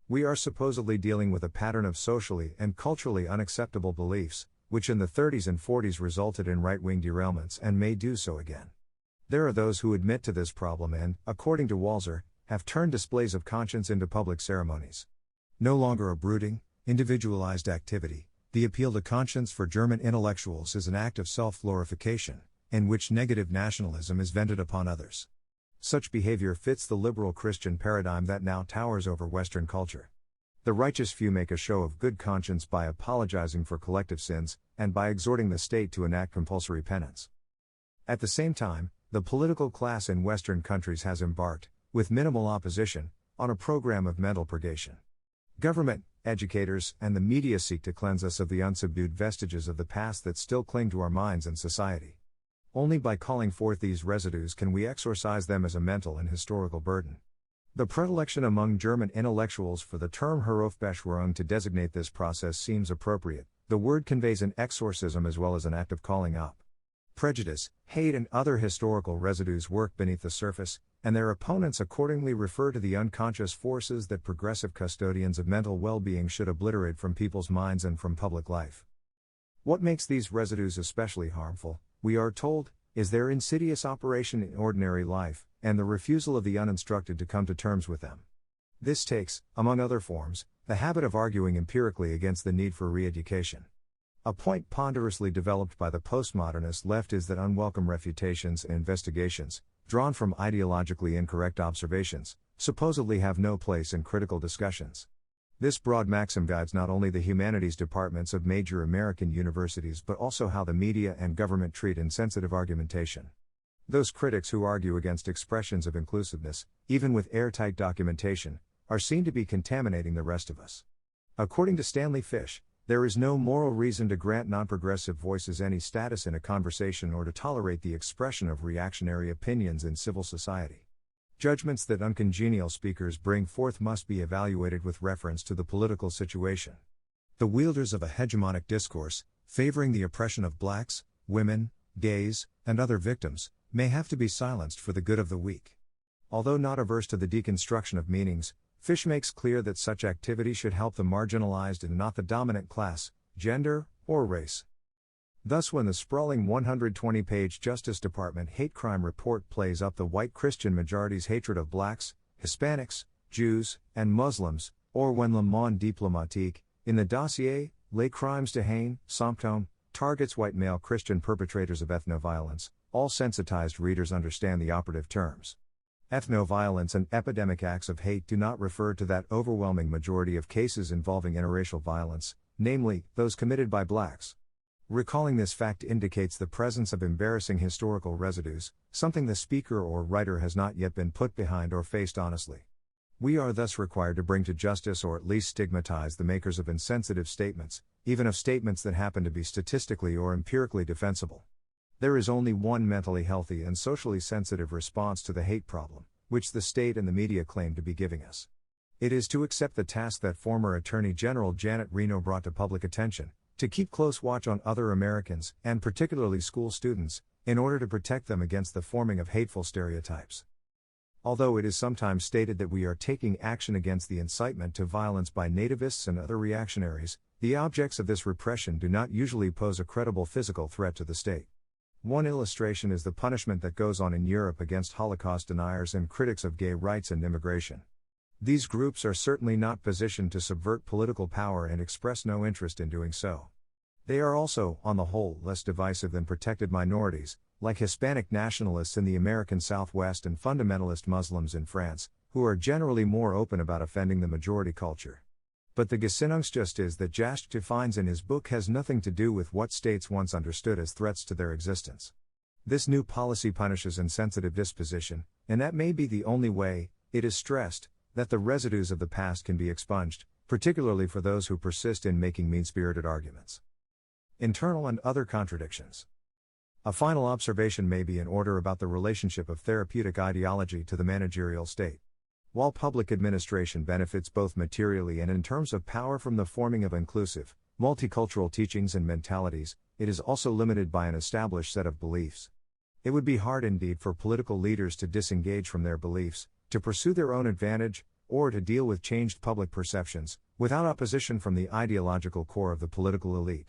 We are supposedly dealing with a pattern of socially and culturally unacceptable beliefs, which in the 30s and 40s resulted in right-wing derailments and may do so again. There are those who admit to this problem and, according to Walser, have turned displays of conscience into public ceremonies. No longer a brooding, individualized activity, the appeal to conscience for German intellectuals is an act of self-glorification, in which negative nationalism is vented upon others. Such behavior fits the liberal Christian paradigm that now towers over Western culture. The righteous few make a show of good conscience by apologizing for collective sins, and by exhorting the state to enact compulsory penance. At the same time, the political class in Western countries has embarked, with minimal opposition, on a program of mental purgation. Government, educators, and the media seek to cleanse us of the unsubdued vestiges of the past that still cling to our minds and society. Only by calling forth these residues can we exorcise them as a mental and historical burden. The predilection among German intellectuals for the term Heraufbeschwörung to designate this process seems appropriate. The word conveys an exorcism as well as an act of calling up. Prejudice, hate, and other historical residues work beneath the surface, and their opponents accordingly refer to the unconscious forces that progressive custodians of mental well-being should obliterate from people's minds and from public life. What makes these residues especially harmful, we are told, is their insidious operation in ordinary life, and the refusal of the uninstructed to come to terms with them. This takes, among other forms, the habit of arguing empirically against the need for re-education. A point ponderously developed by the postmodernist left is that unwelcome refutations and investigations, drawn from ideologically incorrect observations, supposedly have no place in critical discussions. This broad maxim guides not only the humanities departments of major American universities but also how the media and government treat insensitive argumentation. Those critics who argue against expressions of inclusiveness, even with airtight documentation, are seen to be contaminating the rest of us. According to Stanley Fish, there is no moral reason to grant non-progressive voices any status in a conversation or to tolerate the expression of reactionary opinions in civil society. Judgments that uncongenial speakers bring forth must be evaluated with reference to the political situation. The wielders of a hegemonic discourse, favoring the oppression of blacks, women, gays, and other victims, may have to be silenced for the good of the weak. Although not averse to the deconstruction of meanings, Fish makes clear that such activity should help the marginalized and not the dominant class, gender, or race. Thus, when the sprawling 120-page Justice Department hate crime report plays up the white Christian majority's hatred of blacks, Hispanics, Jews, and Muslims, or when Le Monde Diplomatique, in the dossier, Les Crimes de Haine, Symptômes, targets white male Christian perpetrators of ethnoviolence, all sensitized readers understand the operative terms. Ethnoviolence and epidemic acts of hate do not refer to that overwhelming majority of cases involving interracial violence, namely, those committed by blacks. Recalling this fact indicates the presence of embarrassing historical residues, something the speaker or writer has not yet been put behind or faced honestly. We are thus required to bring to justice or at least stigmatize the makers of insensitive statements, even of statements that happen to be statistically or empirically defensible. There is only one mentally healthy and socially sensitive response to the hate problem, which the state and the media claim to be giving us. It is to accept the task that former Attorney General Janet Reno brought to public attention, to keep close watch on other Americans, and particularly school students, in order to protect them against the forming of hateful stereotypes. Although it is sometimes stated that we are taking action against the incitement to violence by nativists and other reactionaries, the objects of this repression do not usually pose a credible physical threat to the state. One illustration is the punishment that goes on in Europe against Holocaust deniers and critics of gay rights and immigration. These groups are certainly not positioned to subvert political power and express no interest in doing so. They are also, on the whole, less divisive than protected minorities, like Hispanic nationalists in the American Southwest and fundamentalist Muslims in France, who are generally more open about offending the majority culture. But the Gesinnungsjustiz that Jast defines in his book has nothing to do with what states once understood as threats to their existence. This new policy punishes insensitive disposition, and that may be the only way, it is stressed, that the residues of the past can be expunged, particularly for those who persist in making mean-spirited arguments. Internal and other contradictions. A final observation may be in order about the relationship of therapeutic ideology to the managerial state. While public administration benefits both materially and in terms of power from the forming of inclusive, multicultural teachings and mentalities, it is also limited by an established set of beliefs. It would be hard indeed for political leaders to disengage from their beliefs, to pursue their own advantage, or to deal with changed public perceptions, without opposition from the ideological core of the political elite.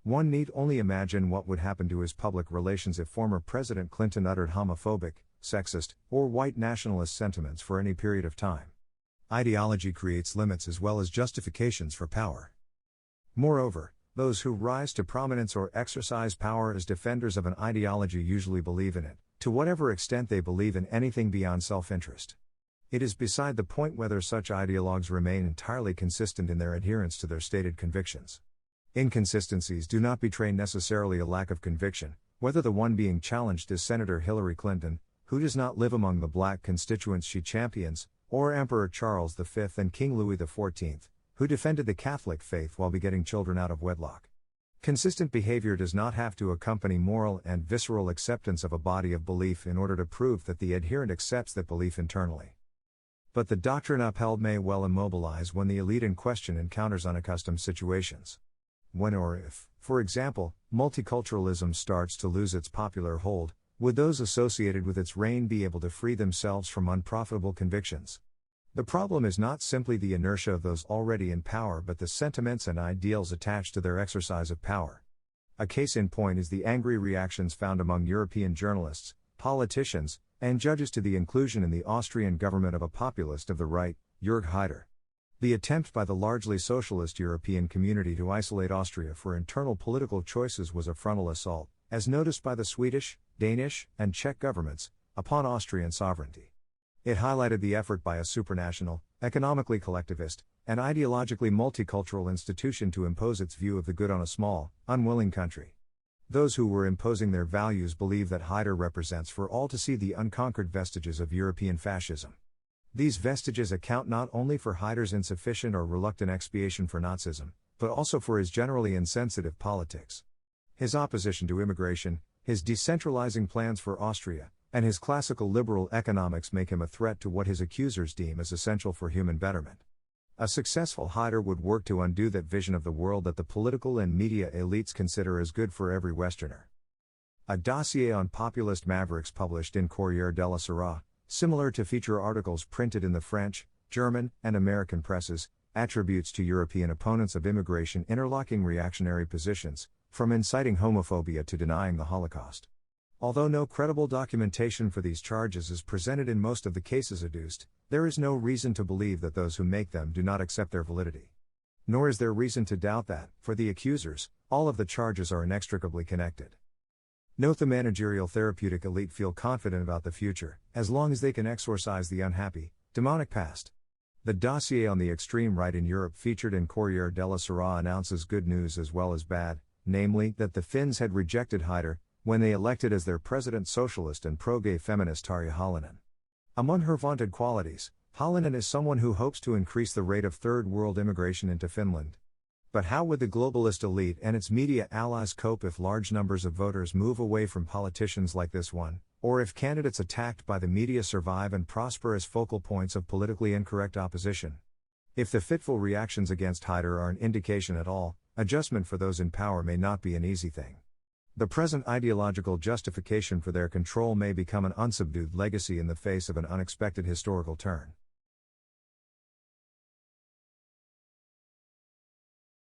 One need only imagine what would happen to his public relations if former President Clinton uttered homophobic, sexist, or white nationalist sentiments for any period of time. Ideology creates limits as well as justifications for power. Moreover, those who rise to prominence or exercise power as defenders of an ideology usually believe in it, to whatever extent they believe in anything beyond self-interest. It is beside the point whether such ideologues remain entirely consistent in their adherence to their stated convictions. Inconsistencies do not betray necessarily a lack of conviction, whether the one being challenged is Senator Hillary Clinton, who does not live among the black constituents she champions, or Emperor Charles V and King Louis XIV, who defended the Catholic faith while begetting children out of wedlock. Consistent behavior does not have to accompany moral and visceral acceptance of a body of belief in order to prove that the adherent accepts that belief internally. But the doctrine upheld may well immobilize when the elite in question encounters unaccustomed situations. When or if, for example, multiculturalism starts to lose its popular hold, would those associated with its reign be able to free themselves from unprofitable convictions? The problem is not simply the inertia of those already in power but the sentiments and ideals attached to their exercise of power. A case in point is the angry reactions found among European journalists, politicians, and judges to the inclusion in the Austrian government of a populist of the right, Jürg Haider. The attempt by the largely socialist European community to isolate Austria for internal political choices was a frontal assault, as noticed by the Swedish, Danish, and Czech governments, upon Austrian sovereignty. It highlighted the effort by a supranational, economically collectivist, and ideologically multicultural institution to impose its view of the good on a small, unwilling country. Those who were imposing their values believe that Haider represents for all to see the unconquered vestiges of European fascism. These vestiges account not only for Haider's insufficient or reluctant expiation for Nazism, but also for his generally insensitive politics. His opposition to immigration, his decentralizing plans for Austria, and his classical liberal economics make him a threat to what his accusers deem as essential for human betterment. A successful Haider would work to undo that vision of the world that the political and media elites consider as good for every Westerner. A dossier on populist mavericks published in Corriere della Sera, similar to feature articles printed in the French, German, and American presses, attributes to European opponents of immigration interlocking reactionary positions, from inciting homophobia to denying the Holocaust. Although no credible documentation for these charges is presented in most of the cases adduced, there is no reason to believe that those who make them do not accept their validity. Nor is there reason to doubt that, for the accusers, all of the charges are inextricably connected. Note the managerial therapeutic elite feel confident about the future, as long as they can exorcise the unhappy, demonic past. The dossier on the extreme right in Europe featured in Corriere della Sera announces good news as well as bad, namely that the Finns had rejected Haider when they elected as their president socialist and pro-gay feminist Tarja Halonen. Among her vaunted qualities, Halonen is someone who hopes to increase the rate of third world immigration into Finland. But how would the globalist elite and its media allies cope if large numbers of voters move away from politicians like this one, or if candidates attacked by the media survive and prosper as focal points of politically incorrect opposition? If the fitful reactions against Haider are an indication at all, adjustment for those in power may not be an easy thing. The present ideological justification for their control may become an unsubdued legacy in the face of an unexpected historical turn.